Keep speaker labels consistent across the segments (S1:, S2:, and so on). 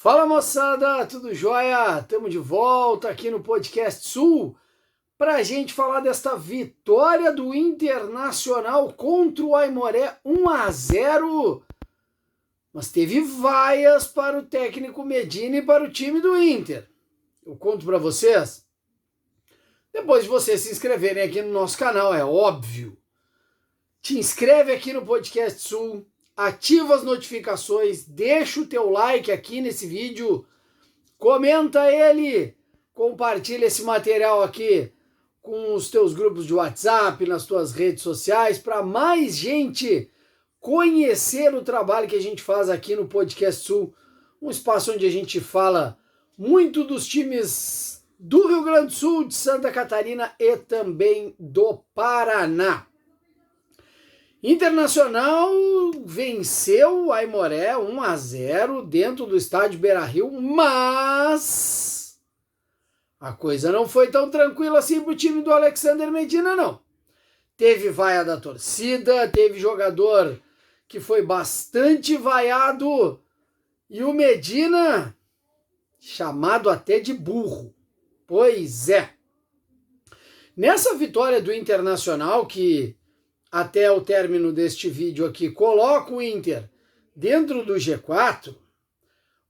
S1: Fala moçada, tudo jóia? Estamos de volta aqui no Podcast Sul para a gente falar desta vitória do Internacional contra o Aimoré 1-0. Mas teve vaias para o técnico Medina e para o time do Inter. Eu conto para vocês depois de vocês se inscreverem aqui no nosso canal, é óbvio. Te inscreve aqui no Podcast Sul. Ativa as notificações, deixa o teu like aqui nesse vídeo, comenta ele, compartilha esse material aqui com os teus grupos de WhatsApp, nas tuas redes sociais, para mais gente conhecer o trabalho que a gente faz aqui no Podcast Sul, um espaço onde a gente fala muito dos times do Rio Grande do Sul, de Santa Catarina e também do Paraná. Internacional venceu o Aimoré 1-0 dentro do estádio Beira-Rio, mas a coisa não foi tão tranquila assim para o time do Alexander Medina, não. Teve vaia da torcida, teve jogador que foi bastante vaiado e o Medina chamado até de burro. Pois é. Nessa vitória do Internacional, que até o término deste vídeo aqui, coloca o Inter dentro do G4,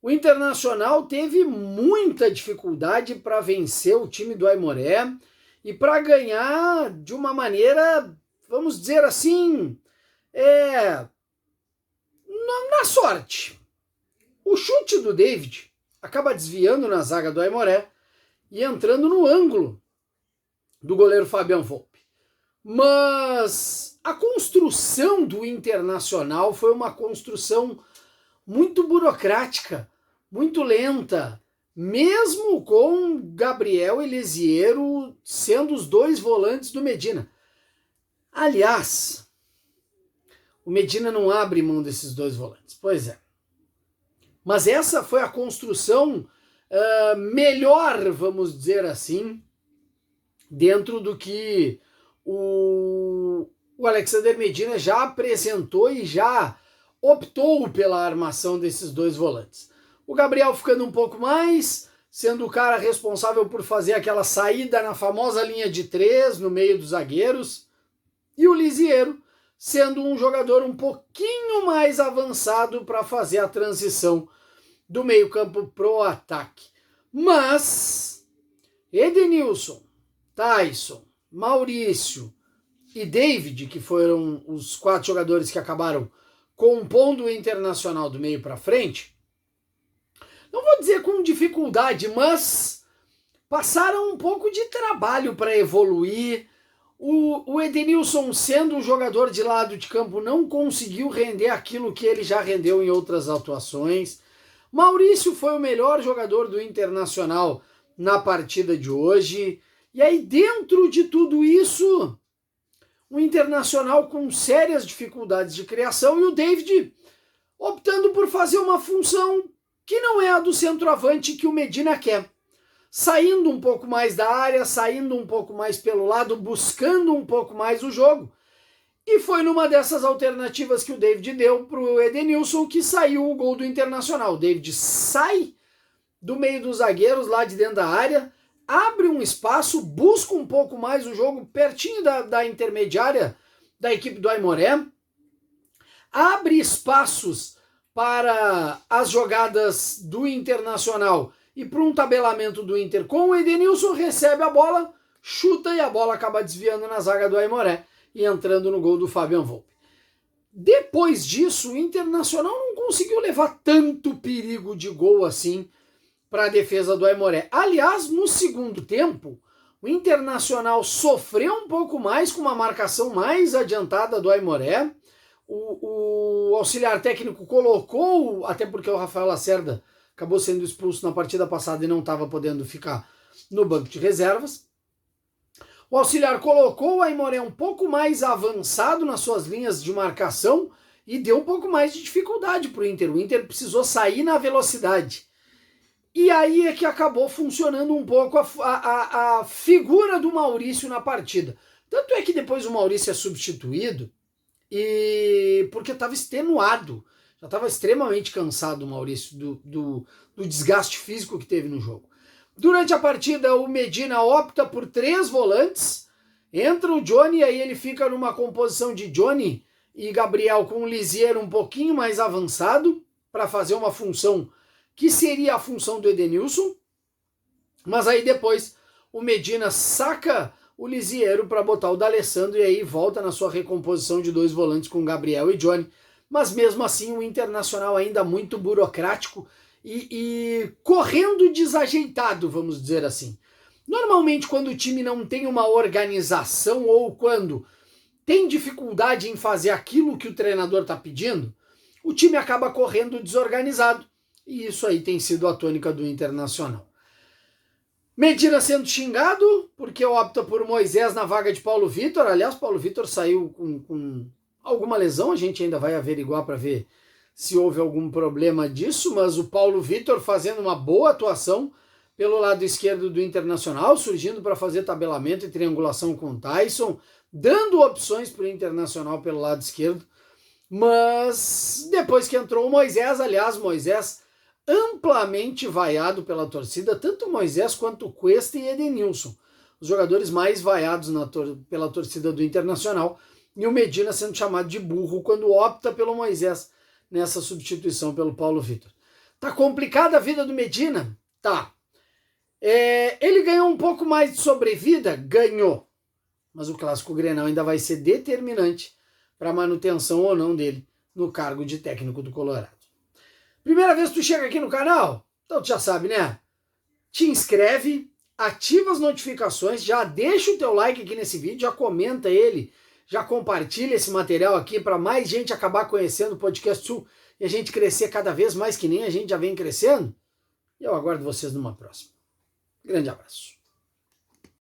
S1: o Internacional teve muita dificuldade para vencer o time do Aimoré e para ganhar de uma maneira, vamos dizer assim, na sorte. O chute do David acaba desviando na zaga do Aimoré e entrando no ângulo do goleiro Fabian Volpe. Mas a construção do Internacional foi uma construção muito burocrática, muito lenta, mesmo com Gabriel e Lisiero sendo os dois volantes do Medina. Aliás, o Medina não abre mão desses dois volantes, pois é. Mas essa foi a construção melhor, vamos dizer assim, dentro do que o Alexander Medina já apresentou e já optou pela armação desses dois volantes. O Gabriel ficando um pouco mais, sendo o cara responsável por fazer aquela saída na famosa linha de 3 no meio dos zagueiros, e o Lisiero sendo um jogador um pouquinho mais avançado para fazer a transição do meio-campo pro ataque. Mas Edenilson, Tyson, Maurício e David, que foram os 4 jogadores que acabaram compondo o Internacional do meio para frente, não vou dizer com dificuldade, mas passaram um pouco de trabalho para evoluir. O Edenilson, sendo um jogador de lado de campo, não conseguiu render aquilo que ele já rendeu em outras atuações. Maurício foi o melhor jogador do Internacional na partida de hoje. E aí, dentro de tudo isso, o Internacional com sérias dificuldades de criação e o David optando por fazer uma função que não é a do centroavante que o Medina quer. Saindo um pouco mais da área, saindo um pouco mais pelo lado, buscando um pouco mais o jogo. E foi numa dessas alternativas que o David deu para o Edenilson que saiu o gol do Internacional. O David sai do meio dos zagueiros, lá de dentro da área, abre um espaço, busca um pouco mais o jogo pertinho da intermediária da equipe do Aimoré, abre espaços para as jogadas do Internacional e para um tabelamento do Inter com o Edenilson, recebe a bola, chuta e a bola acaba desviando na zaga do Aimoré e entrando no gol do Fabian Volpe. Depois disso, o Internacional não conseguiu levar tanto perigo de gol assim para a defesa do Aimoré. Aliás, no segundo tempo, o Internacional sofreu um pouco mais com uma marcação mais adiantada do Aimoré. O auxiliar técnico colocou, até porque o Rafael Lacerda acabou sendo expulso na partida passada e não estava podendo ficar no banco de reservas. O auxiliar colocou o Aimoré um pouco mais avançado nas suas linhas de marcação e deu um pouco mais de dificuldade para o Inter. O Inter precisou sair na velocidade. E aí é que acabou funcionando um pouco a figura do Maurício na partida. Tanto é que depois o Maurício é substituído porque estava extenuado. Já estava extremamente cansado o Maurício do desgaste físico que teve no jogo. Durante a partida, o Medina opta por 3 volantes. Entra o Johnny, aí ele fica numa composição de Johnny e Gabriel com o Lisiero um pouquinho mais avançado para fazer uma função que seria a função do Edenilson. Mas aí depois o Medina saca o Lisiero para botar o D'Alessandro e aí volta na sua recomposição de 2 volantes com Gabriel e Johnny. Mas mesmo assim o Internacional ainda muito burocrático e correndo desajeitado, vamos dizer assim. Normalmente quando o time não tem uma organização ou quando tem dificuldade em fazer aquilo que o treinador está pedindo, o time acaba correndo desorganizado. E isso aí tem sido a tônica do Internacional. Medina sendo xingado, porque opta por Moisés na vaga de Paulo Vitor. Aliás, Paulo Vitor saiu com alguma lesão, a gente ainda vai averiguar para ver se houve algum problema disso, mas o Paulo Vitor fazendo uma boa atuação pelo lado esquerdo do Internacional, surgindo para fazer tabelamento e triangulação com o Tyson, dando opções para o Internacional pelo lado esquerdo, mas depois que entrou o Moisés, aliás, Moisés amplamente vaiado pela torcida, tanto Moisés quanto Cuesta e Edenilson, os jogadores mais vaiados pela torcida do Internacional, e o Medina sendo chamado de burro quando opta pelo Moisés nessa substituição pelo Paulo Vitor. Tá complicada a vida do Medina? Tá. Ele ganhou um pouco mais de sobrevida? Ganhou. Mas o Clássico Grenal ainda vai ser determinante para a manutenção ou não dele no cargo de técnico do Colorado. Primeira vez que tu chega aqui no canal? Então tu já sabe, né? Te inscreve, ativa as notificações, já deixa o teu like aqui nesse vídeo, já comenta ele, já compartilha esse material aqui para mais gente acabar conhecendo o Podcast Sul e a gente crescer cada vez mais que nem a gente já vem crescendo. E eu aguardo vocês numa próxima. Grande abraço.